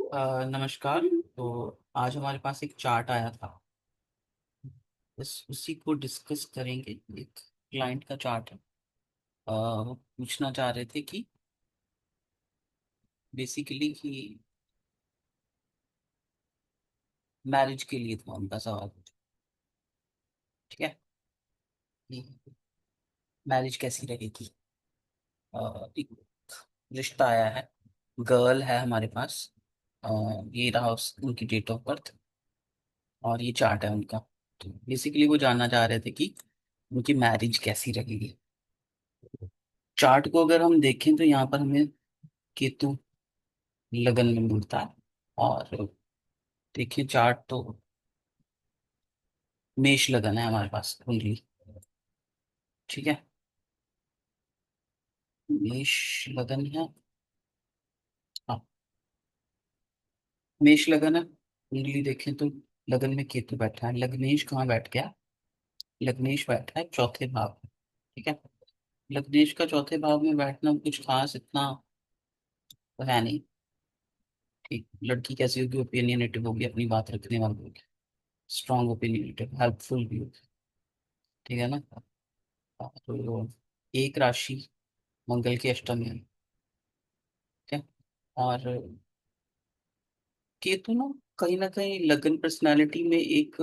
नमस्कार। तो आज हमारे पास एक चार्ट आया था। बस उसी को डिस्कस करेंगे। एक क्लाइंट का चार्ट है। वो पूछना चाह रहे थे कि बेसिकली कि मैरिज के लिए था उनका सवाल। ठीक है कि मैरिज कैसी रहेगी। एक रिश्ता आया है। गर्ल है हमारे पास। अ, ये रहा उनकी डेट ऑफ बर्थ और ये चार्ट है उनका। तो बेसिकली वो जानना चाह रहे थे कि उनकी मैरिज कैसी रहेगी। चार्ट को अगर हम देखें तो यहाँ पर हमें केतु लगन में मिलता है। और देखिए चार्ट तो मेष लगन है हमारे पास कुंडली। ठीक है, मेष लगन है। हाँ, मेष लगन है कुंडली देखें तो लगन में केतु बैठा है। लग्नेश कहाँ बैठ गया? लग्नेश बैठा है चौथे भाव में। ठीक है, लग्नेश का चौथे भाव में बैठना कुछ खास इतना तो है नहीं। ठीक, लड़की कैसी होगी? ओपिनियनेटिव होगी, अपनी बात रखने वाली होगी, स्ट्रॉन्ग ओपिनियनेटिव, हेल्पफुल भी होगी। ठीक है ना। तो एक राशि मंगल की अष्टमी है। ठीक है। और केतु ना कहीं लगन पर्सनालिटी में एक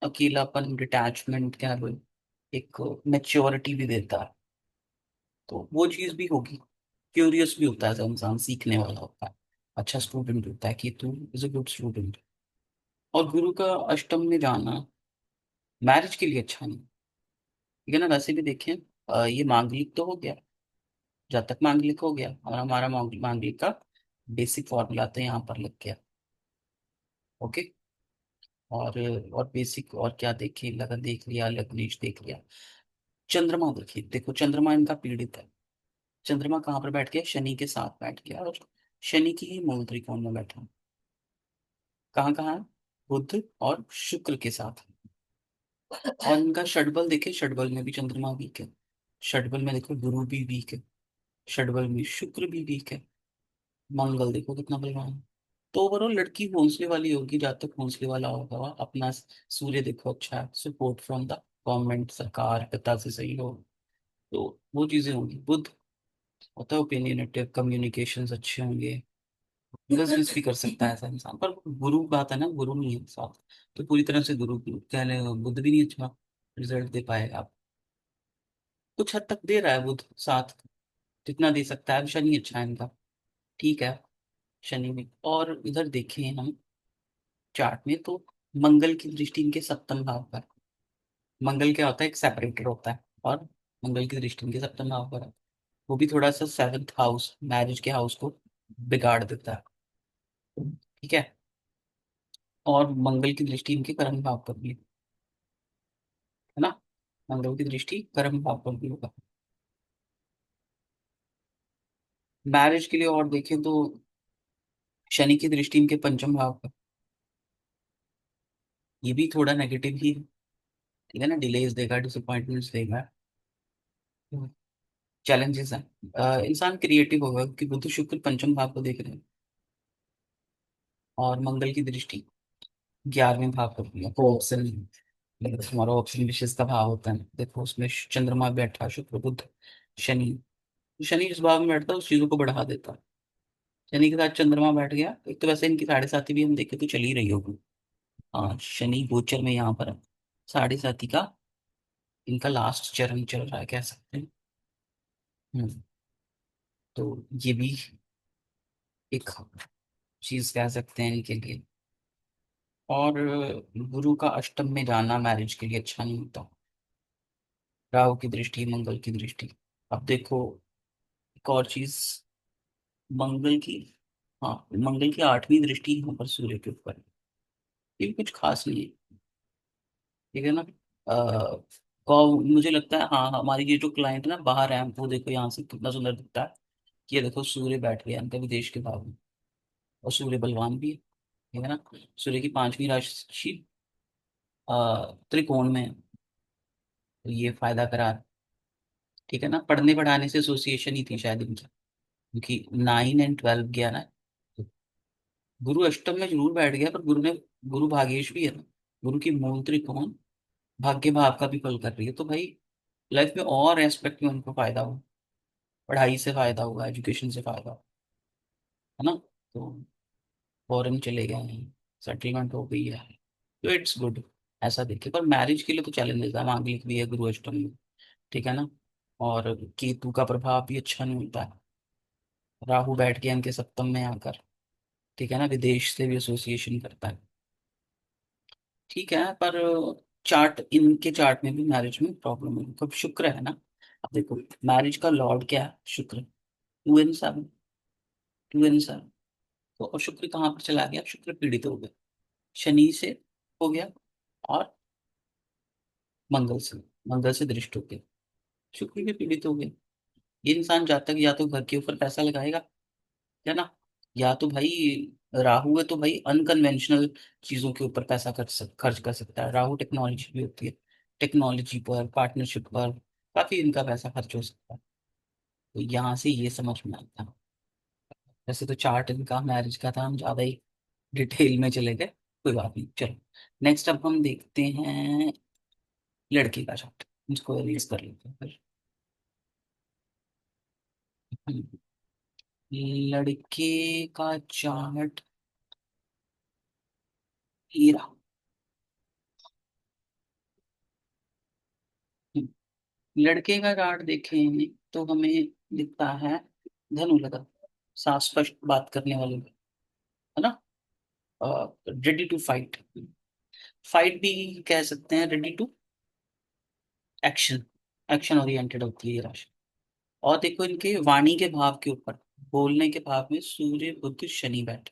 अकेलापन, डिटैचमेंट, क्या बोल, एक मेच्योरिटी भी देता है। तो वो चीज भी होगी। क्यूरियस भी होता है, जो इंसान सीखने वाला होता है, अच्छा स्टूडेंट होता है। Ketu is a good student. और गुरु का अष्टम में जाना मैरिज के लिए अच्छा नहीं। ठीक है ना। वैसे भी देखें, ये मांगलिक तो हो गया, जातक मांगलिक हो गया, और हमारा मांगलिक का बेसिक फॉर्मूला तो यहाँ पर लग गया। ओके। और और बेसिक और क्या देखें, लगन देख लिया, लग्नेश देख लिया। चंद्रमा देखिए, देखो चंद्रमा इनका पीड़ित है। चंद्रमा कहाँ पर बैठ गया? शनि के साथ बैठ गया। और शनि की ही मूल त्रिकोण में बैठा। कहाँ कहाँ है? बुध और शुक्र के साथ। और इनका षडबल देखे, षडबल में भी चंद्रमा वीक है। षडबल में देखो गुरु भी वीक है। षडबल में शुक्र भी वीक है। मंगल देखो कितना बलवान है। तो ओवरऑल लड़की हौसले वाली होगी, जब तक हौसले वाला होगा अपना। सूर्य देखो अच्छा है, सपोर्ट फ्रॉम द गवर्नमेंट, सरकार, पिता से सही हो। तो वो चीजें होंगी। बुध होता है ओपिनियनेटिव, कम्युनिकेशंस अच्छे होंगे। बिजनेस भी कर सकता है ऐसा इंसान। पर गुरु बात है ना, गुरु नहीं है साथ। तो पूरी तरह से गुरु कहने बुध भी नहीं अच्छा रिजल्ट दे पाएगा आप। कुछ हद तक दे रहा है बुध साथ, जितना दे सकता है। शनि अच्छा है इनका। ठीक है, शनि में। और इधर देखें हम चार्ट में तो मंगल की दृष्टि इनके सप्तम भाव पर। मंगल क्या होता है? एक सेपरेटर होता है। और मंगल की दृष्टि इनके सप्तम भाव पर है। वो भी थोड़ा सा सेवंथ हाउस, मैरिज के हाउस को बिगाड़ देता है। ठीक है। और मंगल की दृष्टि इनके कर्म भाव पर भी है ना। मंगल की दृष्टि कर्म भाव पर भी होगा मैरिज के लिए। और देखें तो शनि की दृष्टि इनके पंचम भाव पर। ये भी थोड़ा नेगेटिव ही है। ठीक है ना, डिलेज देगा, डिसअपॉइंटमेंट्स देगा, चैलेंजेस हैं। इंसान क्रिएटिव होगा क्योंकि बुध शुक्र पंचम भाव को देख रहे हैं। और मंगल की दृष्टि 11वें भाव पर भी है। तो ऑप्शन, हमारा ऑप्शन विशेष का भाव होता है, देखो उसमें चंद्रमा बैठा, शुक्र, बुध, शनि। शनि जिस भाव में बैठता है उस चीजों को बढ़ा देता है। शनि के साथ चंद्रमा बैठ गया। एक तो वैसे इनकी साढ़े साथी भी हम देखें तो चल ही रही होगी। हाँ, शनि गोचर में यहाँ पर है। साढ़े साथी का इनका लास्ट चरण चल रहा है, कह सकते हैं। हम्म, तो ये भी एक चीज कह सकते हैं इनके लिए। और गुरु का अष्टम में जाना मैरिज के लिए अच्छा नहीं होता। राहु की दृष्टि, मंगल की दृष्टि। अब देखो एक और चीज, मंगल की, हाँ, मंगल की 8वीं दृष्टि यहाँ पर सूर्य के ऊपर है। ये भी कुछ खास नहीं है। ठीक है ना। मुझे लगता है, हाँ, हमारी ये जो क्लाइंट ना बाहर है, वो देखो यहाँ से कितना सुंदर दिखता है। ये देखो सूर्य बैठ गया इनका विदेश के भाव में। और सूर्य बलवान भी है। ठीक है ना। सूर्य की 5वीं राशि त्रिकोण में है। तो ये फायदा करा। ठीक है ना। पढ़ने पढ़ाने से एसोसिएशन ही थी शायद इनकी, क्योंकि 9 और 12 गया ना। गुरु अष्टम में जरूर बैठ गया, पर गुरु भागेश भी है ना। गुरु की मूल त्रिकोण भाग्य भाव का भी फल कर रही है, तो भाई लाइफ में और एस्पेक्ट में उनको फायदा हो। पढ़ाई से फायदा होगा, एजुकेशन से फायदा होगा, है ना। तो फॉरेन चले गए हैं, सेटलमेंट हो गई है, तो इट्स गुड। ऐसा देखिए, पर मैरिज के लिए तो चैलेंजेस है, मांगलिक भी है गुरु अष्टम में, ठीक है ना। और केतु का प्रभाव भी अच्छा नहीं होता है। राहु बैठ के इनके सप्तम में आकर, ठीक है ना, विदेश से भी एसोसिएशन करता है। ठीक है, पर चार्ट, इनके चार्ट में भी मैरिज में प्रॉब्लम है, कब शुक्र है ना। अब देखो, मैरिज का लॉर्ड क्या है, शुक्र। 2 and 7, 2 and 7। तो और शुक्र कहाँ पर चला गया, शुक्र पीड़ित हो गया, शनि से हो गया, और मंगल से दृष्ट हो गया, शुक्र भी पीड़ित हो गया। ये इंसान जातक या तो घर के ऊपर पैसा लगाएगा, है ना, या तो भाई राहु है तो भाई अनकन्वेंशनल चीजों के ऊपर पैसा खर्च कर सकता है। राहु टेक्नोलॉजी भी होती है, टेक्नोलॉजी पर, पार्टनरशिप पर काफी इनका पैसा खर्च हो सकता है। तो यहाँ से ये समझ में आता है। वैसे तो चार्ट इनका मैरिज का था, हम ज्यादा ही डिटेल में चले गए, कोई बात नहीं, चलो। नेक्स्ट अब हम देखते हैं लड़के का चार्ट, इसको रिलीज कर लेते हैं फिर। लड़के का चार्ट ये रहा। लड़के का चार्ट देखें तो हमें दिखता है धनु लग्न, साफ स्पष्ट बात करने वाले, है ना। रेडी टू फाइट, फाइट भी कह सकते हैं, ready to action, action oriented होती है ये राशि। और देखो इनके वाणी के भाव के ऊपर, बोलने के भाव में सूर्य बुध शनि बैठ,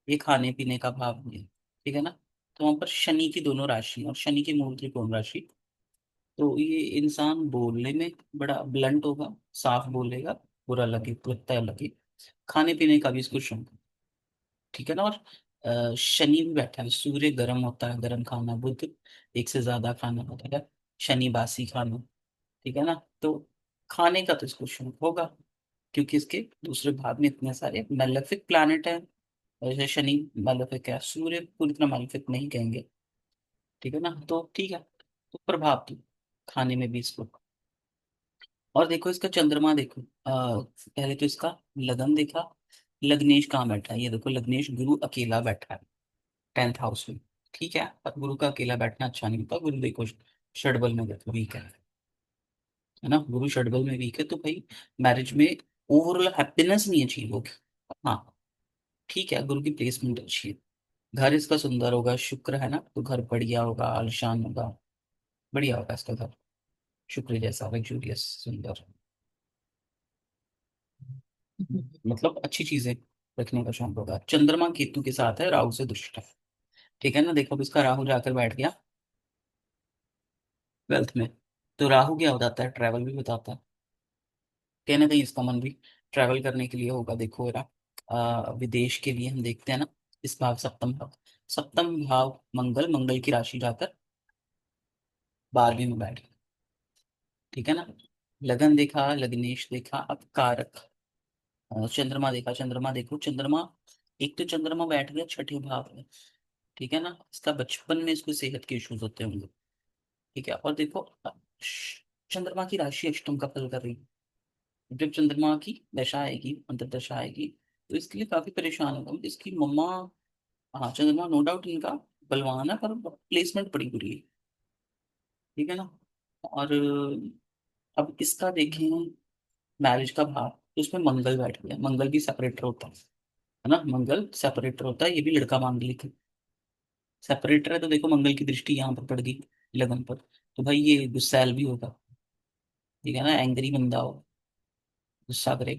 ये खाने पीने का भाव नहीं है, ठीक है ना। तो वहां पर शनि की दोनों राशि और शनि की मूल त्रिकोण राशि, तो ये इंसान बोलने में बड़ा ब्लंट होगा, साफ बोलेगा, बुरा लगे लगता है लगे। खाने पीने का भी इसको शौक है, ठीक है ना। और शनि भी बैठा है, सूर्य गर्म होता है, गर्म खाना, बुध एक से ज्यादा खाना होता है, शनि बासी खाना, ठीक है ना। तो खाने का तो इसको शौक होगा, क्योंकि इसके दूसरे भाग में इतने सारे मेलेफिक प्लैनेट हैं। जैसे शनि मेलेफिक है, सूर्य पूरी तरह मेलेफिक नहीं कहेंगे, ठीक है ना। तो ठीक है, तो प्रभाव तो खाने में भी इसको। और देखो इसका चंद्रमा देखो, पहले तो इसका लगन देखा, लग्नेश कहाँ बैठा है, ये देखो लग्नेश गुरु अकेला बैठा है 10th हाउस में, ठीक है। पर गुरु का अकेला बैठना अच्छा नहीं होता, गुरु देखो षडबल में देखो वीक है ना, गुरु षडबल में वीक है, तो भाई मैरिज में ओवरऑल हैप्पीनेस नहीं अचीव होगी। हाँ, ठीक है, गुरु की प्लेसमेंट अच्छी है, घर इसका सुंदर होगा, शुक्र है ना, तो घर बढ़िया होगा, आलिशान होगा, बढ़िया होगा इसका घर, शुक्र जैसा लग्जूरियस सुंदर, मतलब अच्छी चीजें रखने का शौक होगा। चंद्रमा केतु के साथ है, राहु से दुष्ट है, ठीक है ना। देखो अब इसका राहु जाकर बैठ गया 12th में, तो राहु क्या बताता है, ट्रैवल भी बताता है, कहीं ना कहीं इसका मन भी ट्रैवल करने के लिए होगा। देखो मेरा विदेश के लिए हम देखते हैं ना, इस भाव सप्तम भाव, सप्तम भाव मंगल, मंगल की राशि जाकर 12वीं में बैठ गया, ठीक है ना। लगन देखा, लग्नेश देखा, अब कारक चंद्रमा देखा, चंद्रमा देखो, चंद्रमा एक तो चंद्रमा बैठ गया 6ठे भाव में, ठीक है ना। इसका बचपन में इसको सेहत के इश्यूज होते होंगे, ठीक है। और देखो चंद्रमा की राशि अष्टम का फल कर रही है, जब चंद्रमा की दशा आएगी, अंतर्दशा आएगी, तो इसके लिए काफी परेशान होगा इसकी मम्मा। हाँ, चंद्रमा नो डाउट इनका बलवान है, पर प्लेसमेंट बड़ी बुरी है, ठीक है ना। और अब इसका देखें मैरिज का भाव, तो उसमें मंगल बैठ गया, मंगल भी सेपरेटर होता है ना, मंगल सेपरेटर होता है, ये भी लड़का मांगलिक है, सेपरेटर है, तो देखो मंगल की दृष्टि यहाँ पर पड़ गई लगन पर, तो भाई ये गुस्सैल भी होगा, ठीक है ना, एंग्री बंदा हो, गुस्सा करे,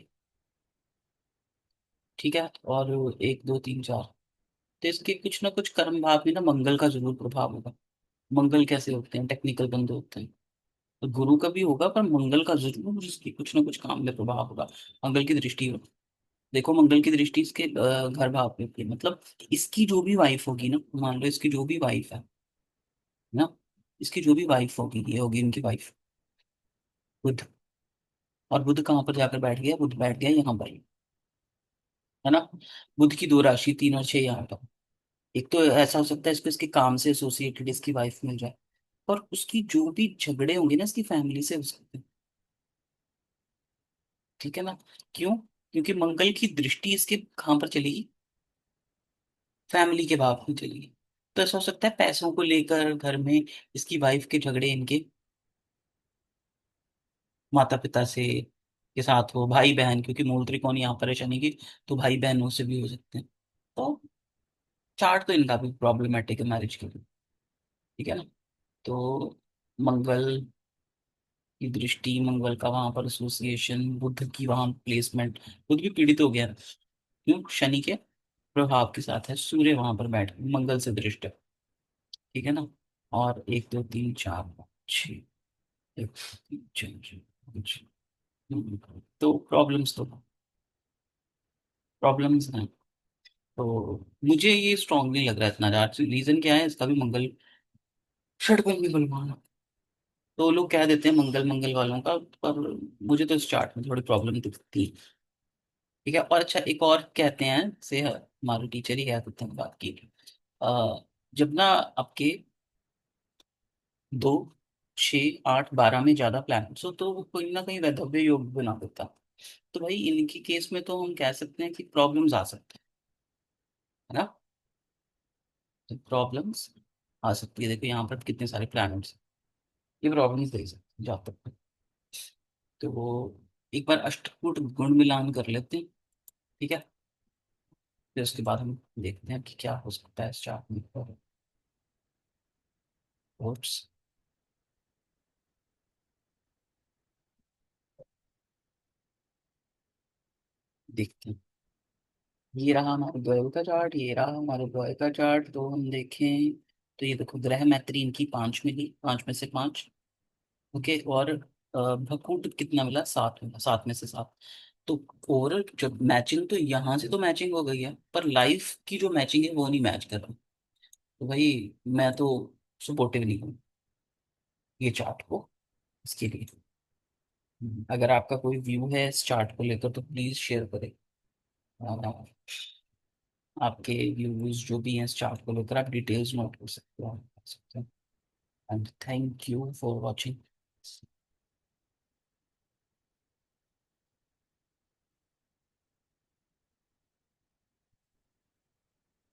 ठीक है। और 1 2 3 4, तो इसके कुछ ना कुछ कर्म भाव में ना मंगल का जरूर प्रभाव होगा। मंगल कैसे होते हैं, टेक्निकल बंदे होते हैं, तो गुरु का भी होगा, पर मंगल का जरूर इसकी कुछ ना कुछ काम में प्रभाव होगा। मंगल की दृष्टि हो, देखो मंगल की दृष्टि इसके घर भाव पे होती है, मतलब इसकी जो भी वाइफ होगी ना, मान लो इसकी जो भी वाइफ है ना, इसकी जो भी वाइफ होगी, ये होगी इनकी वाइफ बुध, और बुध कहाँ पर जाकर बैठ गया, बुध बैठ गया यहाँ पर, है ना। बुध की दो राशि, 3 और 6 यहाँ पर। एक तो ऐसा हो सकता है इसको इसके काम से एसोसिएटेड इसकी वाइफ मिल जाए, और उसकी जो भी झगड़े होंगे ना इसकी फैमिली से उसके, ठीक है ना। क्यों? क्योंकि मंगल की दृष्टि इसके कहाँ पर चलेगी, फैमिली के भाव में चलेगी। तो ऐसा हो सकता है पैसों को लेकर घर में इसकी वाइफ के झगड़े इनके माता पिता से के साथ हो, भाई बहन, क्योंकि मूल त्रिकोण यहाँ पर है शनि की, तो भाई बहनों से भी हो सकते हैं। तो चार्ट तो इनका भी प्रॉब्लमेटिक है मैरिज के लिए, ठीक है ना। तो मंगल की दृष्टि, मंगल का वहां पर एसोसिएशन, बुध की वहां प्लेसमेंट, बुध भी पीड़ित हो गया है। क्यों? शनि के प्रभाव के साथ है, सूर्य वहां पर बैठ मंगल से दृष्ट है, ठीक है ना। और 1 2 3 4 5 6, 1 2 3 4 5 6। तो प्रॉब्लम्स हैं। तो मुझे ये स्ट्रांगली लग रहा है इतना ज्यादा, रीजन क्या है इसका भी, मंगल षटकोण में बलवान है। तो लोग कह देते हैं मंगल मंगल वालों का, पर मुझे तो इस चार्ट में थोड़ी प्रॉब्लम दिखती है, ठीक है। और अच्छा, एक और कहते हैं से हमारे टीचर ही कह देते हैं बात की, अ, जब ना आपके 2 6 8 12 में ज्यादा प्लैनेट्स हो तो वो कहीं ना कहीं वैधव्य योग बना देता। तो भाई इनकी केस में तो हम कह सकते हैं कि प्रॉब्लम्स आ सकते हैं, है ना। प्रॉब्लम्स आ सकती है, देखो यहाँ पर कितने सारे प्लैनेट्स, ये प्रॉब्लम्स दे सकते हैं जहाँ तक। तो वो एक बार अष्टकूट गुण मिलान कर लेते हैं, ठीक है। फिर उसके बाद हम देखते हैं कि क्या हो सकता है इस चार्ट में, और देखते हैं। ये रहा हमारे ग्रह का चार्ट, ये रहा हमारे ग्रह का चार्ट, तो हम देखें तो ये देखो ग्रह मैत्री इनकी 5 मिली, 5 में से 5। ओके, और भकूट कितना मिला, 7 मिला, 7 में से 7। तो ओवरऑल जब मैचिंग, तो यहाँ से तो मैचिंग हो गई है, पर लाइफ की जो मैचिंग है वो नहीं मैच कर रहा। तो भाई मैं तो सपोर्टिव नहीं हूँ ये चार्ट को इसके लिए। अगर आपका कोई व्यू है इस चार्ट को लेकर तो प्लीज शेयर करें। अ, आपके व्यूज जो भी हैं इस चार्ट को लेकर आप डिटेल्स नोट कर सकते हो, and thank you for watching.